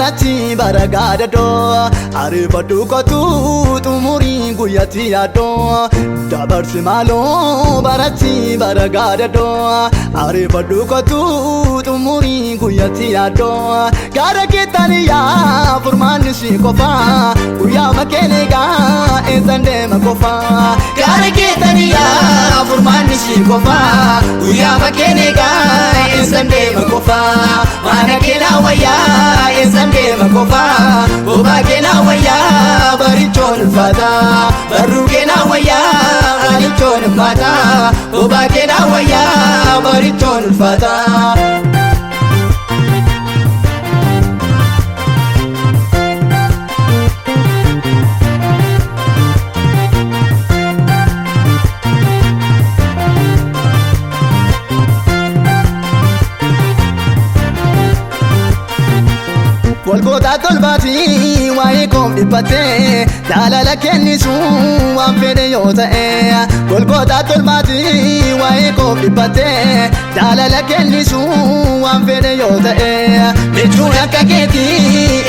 barati baragada do arifadhu kotu tumuri guyati yado dabarsi malo barati baragada do arifadhu kotu tumuri guyati yado gara kitaniya furmaanni si qofa guya makenega ezande makofa gara kitaniya furmaanni si qofa guya makenega ezande makofa mana kena waya ezande makofa boba kena waya barichon fata baru kena waya barichon fata boba kena waya barichon fata Golgota tolbati wae kom dipate dalala kennisu wan fede yota Golgota tolbati wae kom dipate dalala kennisu wan fede yota Mechuna kaketi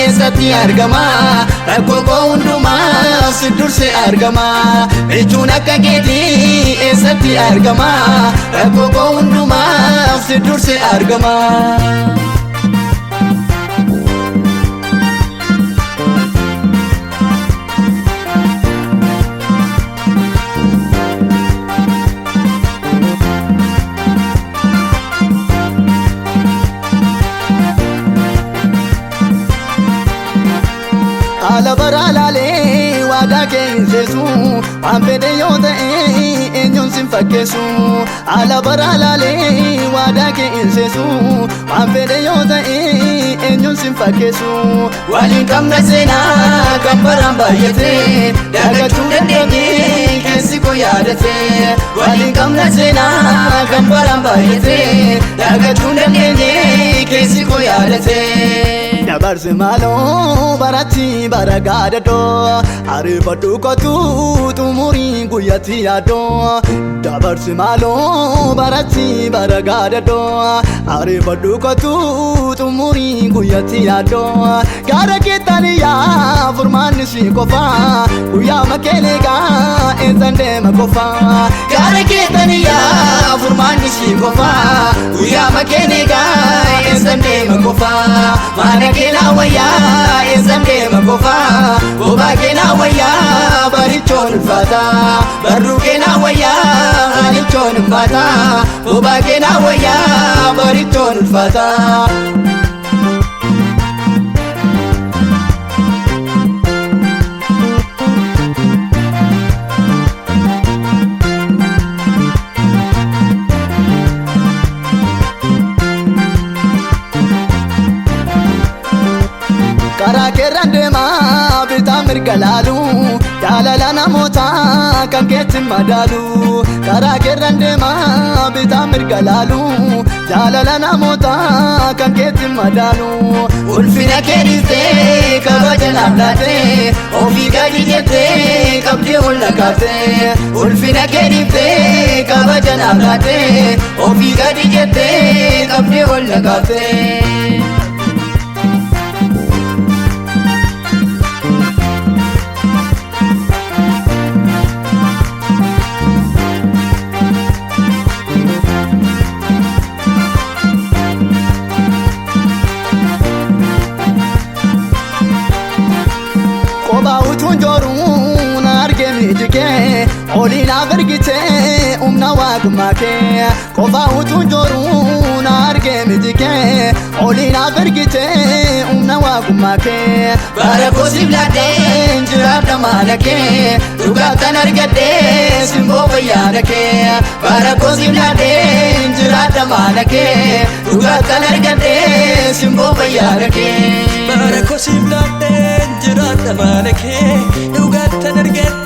esati argama rakoko unduma sidurse argama Mechuna kaketi esati argama rakoko unduma sidurse argama ala baralale wada kensesu amfede yote enyon simfakesu ala baralale wada kensesu amfede yote enyon simfakesu walin kamna sena kambaramba yete daga chudende kesi ko yadate walin kamna sena kambaramba yete daga chudende kesi ko yadate dabarsi malo barati baragada do arifadhu kotu tumuri guyati yado dabarsi malo barati baragada do arifadhu kotu tumuri guyati yado gara kitaniya furmaanni si qofa guya makenega ezande makofa gara kitaniya furmaanni si qofa guya makenega ezande makofa mana kena waya ezande makofa boba kena waya barichon fata baru kena waya barichon fata boba kena waya barichon fata Kara kerandema bitamir galalu dalala namota kanketin madalu Kara kerandema bitamir galalu dalala namota kanketin madalu ulfina keniste kabajana date ofi gadijete kabde ulakate ulfina keniste kabajana date ofi gadijete kabde ulakate olina vergite umna wagmake qofa utunjoruna argemidike olina vergite umna wagmake barako siblade jirada malake dugatan argade simbo bayarake barako siblade jirada malake dugatan argade simbo bayarake barako siblade jirada malake dugatan argade